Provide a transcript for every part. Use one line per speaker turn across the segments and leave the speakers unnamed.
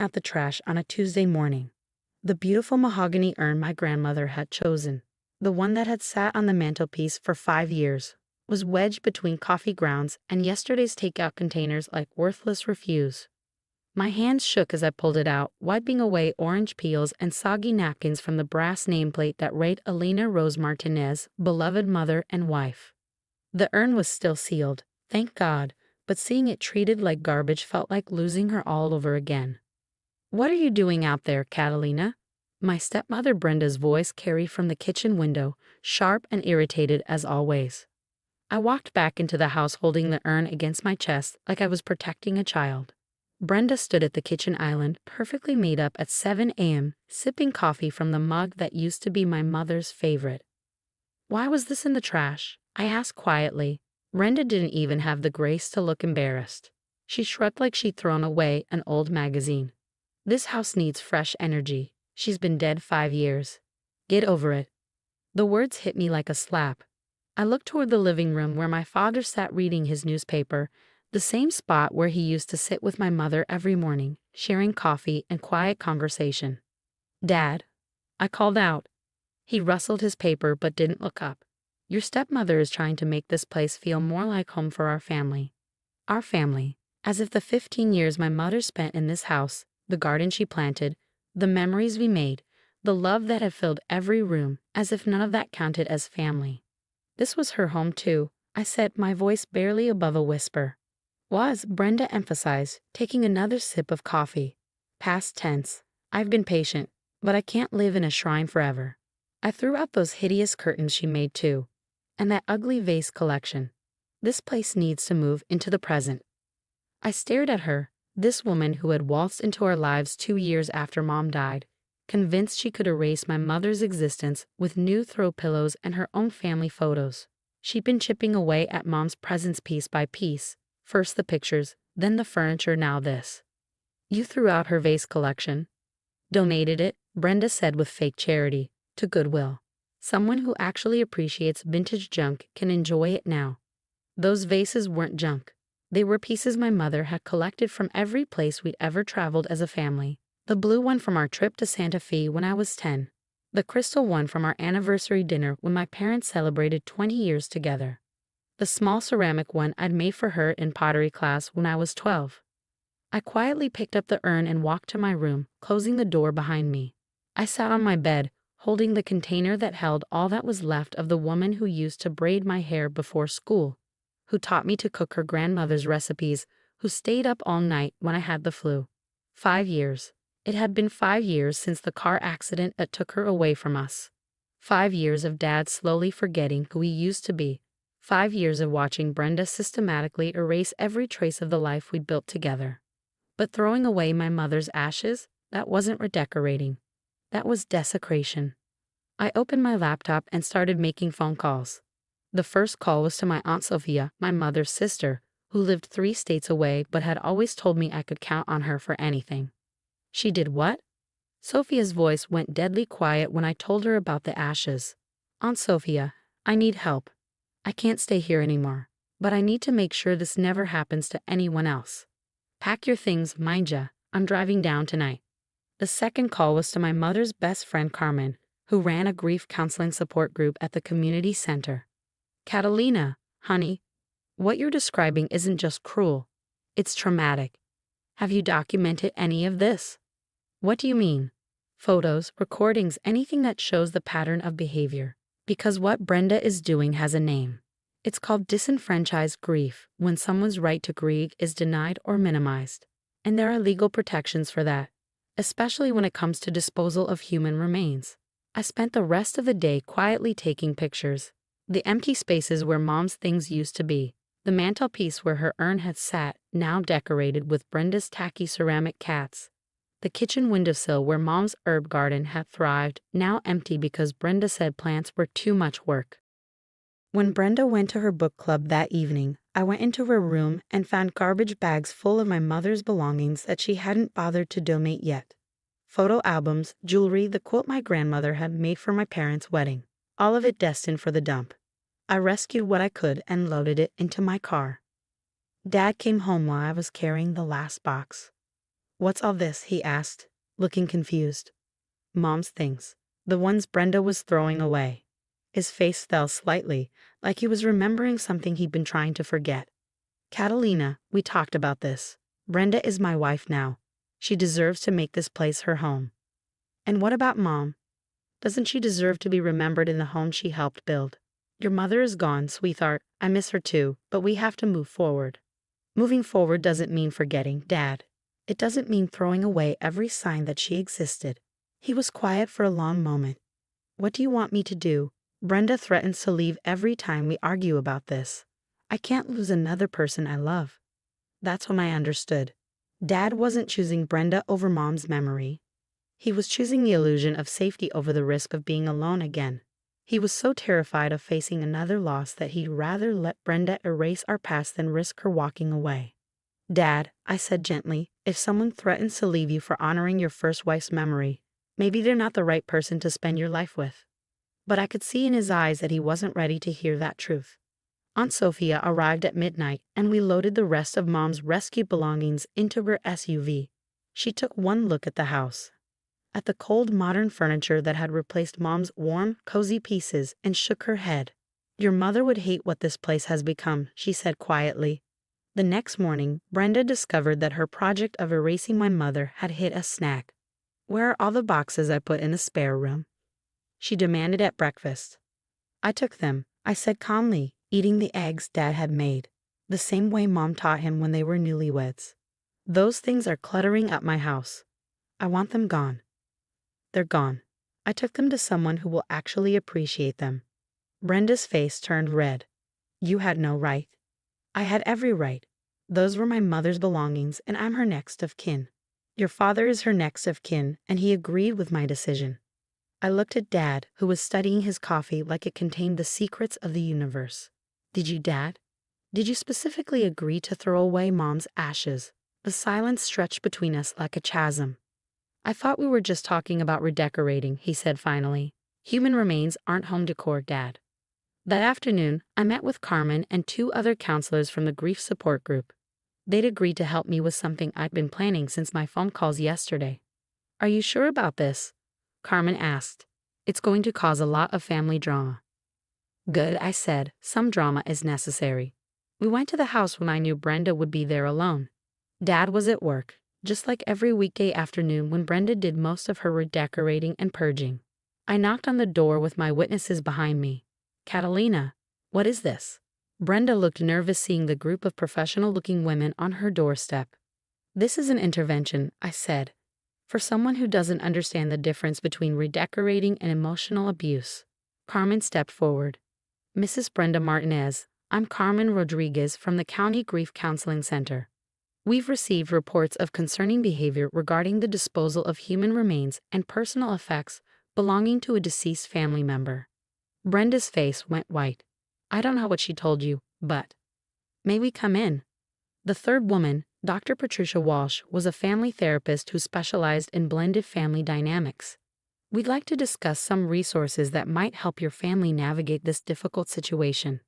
out the trash on a Tuesday morning. The beautiful mahogany urn my grandmother had chosen, the one that had sat on the mantelpiece for 5 years, was wedged between coffee grounds and yesterday's takeout containers like worthless refuse. My hands shook as I pulled it out, wiping away orange peels and soggy napkins from the brass nameplate that read Elena Rose Martinez, beloved mother and wife. The urn was still sealed, thank God, but seeing it treated like garbage felt like losing her all over again. "What are you doing out there, Catalina?" My stepmother Brenda's voice carried from the kitchen window, sharp and irritated as always. I walked back into the house holding the urn against my chest like I was protecting a child. Brenda stood at the kitchen island, perfectly made up at 7 a.m., sipping coffee from the mug that used to be my mother's favorite. "Why was this in the trash?" I asked quietly. Brenda didn't even have the grace to look embarrassed. She shrugged like she'd thrown away an old magazine. "This house needs fresh energy. She's been dead 5 years. Get over it." The words hit me like a slap. I looked toward the living room where my father sat reading his newspaper, the same spot where he used to sit with my mother every morning, sharing coffee and quiet conversation. "Dad," I called out. He rustled his paper but didn't look up. "Your stepmother is trying to make this place feel more like home for our family." Our family. As if the 15 years my mother spent in this house, the garden she planted, the memories we made, the love that had filled every room, as if none of that counted as family. This was her home too, I said, my voice barely above a whisper. "Was," Brenda emphasized, taking another sip of coffee. "Past tense. I've been patient, but I can't live in a shrine forever." I threw out those hideous curtains she made too, and that ugly vase collection. This place needs to move into the present. I stared at her, this woman who had waltzed into our lives 2 years after Mom died, convinced she could erase my mother's existence with new throw pillows and her own family photos. She'd been chipping away at Mom's presents piece by piece, first the pictures, then the furniture, now this. "You threw out her vase collection." "Donated it," Brenda said with fake charity, "to Goodwill. Someone who actually appreciates vintage junk can enjoy it now." Those vases weren't junk. They were pieces my mother had collected from every place we'd ever traveled as a family. The blue one from our trip to Santa Fe when I was 10. The crystal one from our anniversary dinner when my parents celebrated 20 years together. The small ceramic one I'd made for her in pottery class when I was 12. I quietly picked up the urn and walked to my room, closing the door behind me. I sat on my bed, holding the container that held all that was left of the woman who used to braid my hair before school, who taught me to cook her grandmother's recipes, who stayed up all night when I had the flu. 5 years. It had been 5 years since the car accident that took her away from us. 5 years of Dad slowly forgetting who he used to be. 5 years of watching Brenda systematically erase every trace of the life we'd built together. But throwing away my mother's ashes, that wasn't redecorating. That was desecration. I opened my laptop and started making phone calls. The first call was to my Aunt Sophia, my mother's sister, who lived 3 states away but had always told me I could count on her for anything. "She did what?" Sophia's voice went deadly quiet when I told her about the ashes. "Aunt Sophia, I need help. I can't stay here anymore, but I need to make sure this never happens to anyone else. Pack your things, mind ya, I'm driving down tonight." The second call was to my mother's best friend Carmen, who ran a grief counseling support group at the community center. "Catalina, honey, what you're describing isn't just cruel, it's traumatic. Have you documented any of this?" "What do you mean?" "Photos, recordings, anything that shows the pattern of behavior. Because what Brenda is doing has a name. It's called disenfranchised grief, when someone's right to grieve is denied or minimized. And there are legal protections for that, especially when it comes to disposal of human remains." I spent the rest of the day quietly taking pictures. The empty spaces where Mom's things used to be. The mantelpiece where her urn had sat, now decorated with Brenda's tacky ceramic cats. The kitchen windowsill where Mom's herb garden had thrived, now empty because Brenda said plants were too much work. When Brenda went to her book club that evening, I went into her room and found garbage bags full of my mother's belongings that she hadn't bothered to donate yet. Photo albums, jewelry, the quilt my grandmother had made for my parents' wedding. All of it destined for the dump. I rescued what I could and loaded it into my car. Dad came home while I was carrying the last box. What's all this? He asked, looking confused. Mom's things. The ones Brenda was throwing away. His face fell slightly, like he was remembering something he'd been trying to forget. Catalina, we talked about this. Brenda is my wife now. She deserves to make this place her home. And what about Mom? Doesn't she deserve to be remembered in the home she helped build? Your mother is gone, sweetheart. I miss her too, but we have to move forward. Moving forward doesn't mean forgetting, Dad. It doesn't mean throwing away every sign that she existed. He was quiet for a long moment. What do you want me to do? Brenda threatens to leave every time we argue about this. I can't lose another person I love. That's when I understood. Dad wasn't choosing Brenda over Mom's memory. He was choosing the illusion of safety over the risk of being alone again. He was so terrified of facing another loss that he'd rather let Brenda erase our past than risk her walking away. Dad, I said gently, if someone threatens to leave you for honoring your first wife's memory, maybe they're not the right person to spend your life with. But I could see in his eyes that he wasn't ready to hear that truth. Aunt Sophia arrived at midnight, and we loaded the rest of Mom's rescued belongings into her SUV. She took one look at the house, at the cold modern furniture that had replaced Mom's warm, cozy pieces, and shook her head. Your mother would hate what this place has become, she said quietly. The next morning, Brenda discovered that her project of erasing my mother had hit a snag. Where are all the boxes I put in the spare room? She demanded at breakfast. I took them, I said calmly, eating the eggs Dad had made, the same way Mom taught him when they were newlyweds. Those things are cluttering up my house. I want them gone. They're gone. I took them to someone who will actually appreciate them. Brenda's face turned red. You had no right. I had every right. Those were my mother's belongings, and I'm her next of kin. Your father is her next of kin, and he agreed with my decision. I looked at Dad, who was studying his coffee like it contained the secrets of the universe. Did you, Dad? Did you specifically agree to throw away Mom's ashes? The silence stretched between us like a chasm. I thought we were just talking about redecorating, he said finally. Human remains aren't home decor, Dad. That afternoon, I met with Carmen and 2 other counselors from the grief support group. They'd agreed to help me with something I'd been planning since my phone calls yesterday. Are you sure about this? Carmen asked. It's going to cause a lot of family drama. Good, I said. Some drama is necessary. We went to the house when I knew Brenda would be there alone. Dad was at work, just like every weekday afternoon when Brenda did most of her redecorating and purging. I knocked on the door with my witnesses behind me. Catalina, what is this? Brenda looked nervous seeing the group of professional-looking women on her doorstep. This is an intervention, I said, for someone who doesn't understand the difference between redecorating and emotional abuse. Carmen stepped forward. Mrs. Brenda Martinez, I'm Carmen Rodriguez from the County Grief Counseling Center. We've received reports of concerning behavior regarding the disposal of human remains and personal effects belonging to a deceased family member. Brenda's face went white. I don't know what she told you, but... May we come in? The third woman, Dr. Patricia Walsh, was a family therapist who specialized in blended family dynamics. We'd like to discuss some resources that might help your family navigate this difficult situation.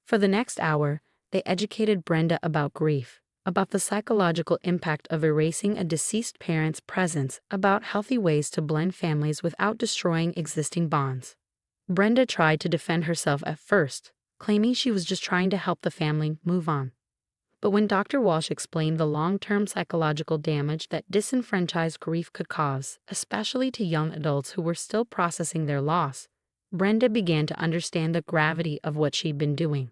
For the next hour, they educated Brenda about grief, about the psychological impact of erasing a deceased parent's presence, about healthy ways to blend families without destroying existing bonds. Brenda tried to defend herself at first, claiming she was just trying to help the family move on. But when Dr. Walsh explained the long-term psychological damage that disenfranchised grief could cause, especially to young adults who were still processing their loss, Brenda began to understand the gravity of what she'd been doing.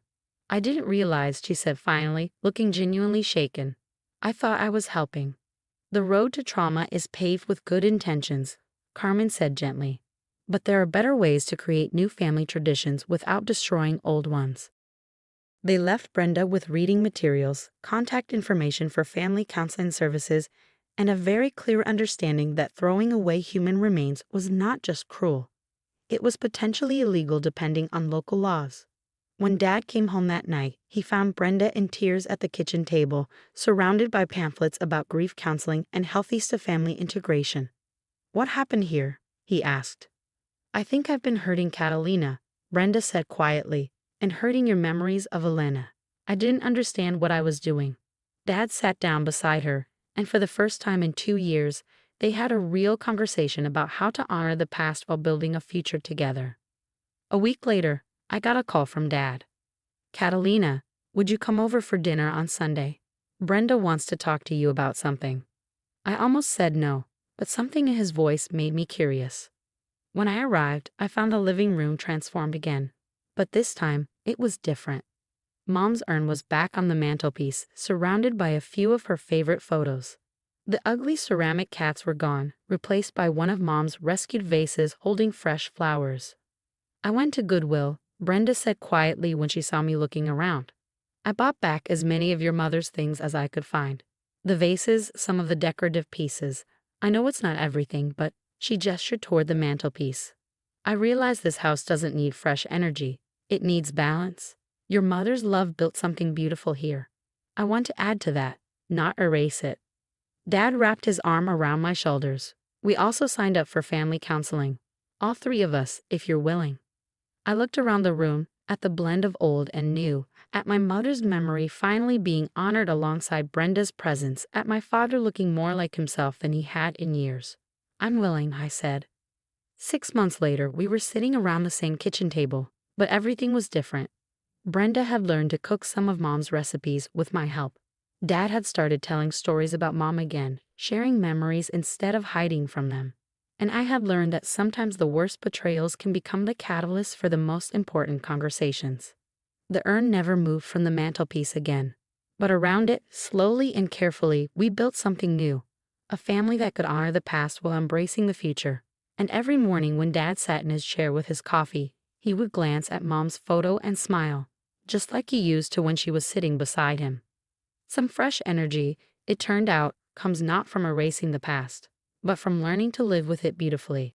I didn't realize, she said finally, looking genuinely shaken. I thought I was helping. The road to trauma is paved with good intentions, Carmen said gently. But there are better ways to create new family traditions without destroying old ones. They left Brenda with reading materials, contact information for family counseling services, and a very clear understanding that throwing away human remains was not just cruel. It was potentially illegal depending on local laws. When Dad came home that night, he found Brenda in tears at the kitchen table, surrounded by pamphlets about grief counseling and healthy-to-family integration. What happened here? He asked. I think I've been hurting Catalina, Brenda said quietly, and hurting your memories of Elena. I didn't understand what I was doing. Dad sat down beside her, and for the first time in 2 years, they had a real conversation about how to honor the past while building a future together. A week later, I got a call from Dad. "Catalina, would you come over for dinner on Sunday? Brenda wants to talk to you about something." I almost said no, but something in his voice made me curious. When I arrived, I found the living room transformed again, but this time it was different. Mom's urn was back on the mantelpiece, surrounded by a few of her favorite photos. The ugly ceramic cats were gone, replaced by one of Mom's rescued vases holding fresh flowers. "I went to Goodwill," Brenda said quietly when she saw me looking around. "I bought back as many of your mother's things as I could find. The vases, some of the decorative pieces. I know it's not everything, but—" she gestured toward the mantelpiece. "I realize this house doesn't need fresh energy. It needs balance. Your mother's love built something beautiful here. I want to add to that, not erase it." Dad wrapped his arm around my shoulders. "We also signed up for family counseling. All three of us, if you're willing." I looked around the room, at the blend of old and new, at my mother's memory finally being honored alongside Brenda's presence, at my father looking more like himself than he had in years. "I'm willing," I said. 6 months later, we were sitting around the same kitchen table, but everything was different. Brenda had learned to cook some of Mom's recipes with my help. Dad had started telling stories about Mom again, sharing memories instead of hiding from them. And I had learned that sometimes the worst betrayals can become the catalyst for the most important conversations. The urn never moved from the mantelpiece again, but around it, slowly and carefully, we built something new. A family that could honor the past while embracing the future. And every morning when Dad sat in his chair with his coffee, he would glance at Mom's photo and smile, just like he used to when she was sitting beside him. Some fresh energy, it turned out, comes not from erasing the past, but from learning to live with it beautifully.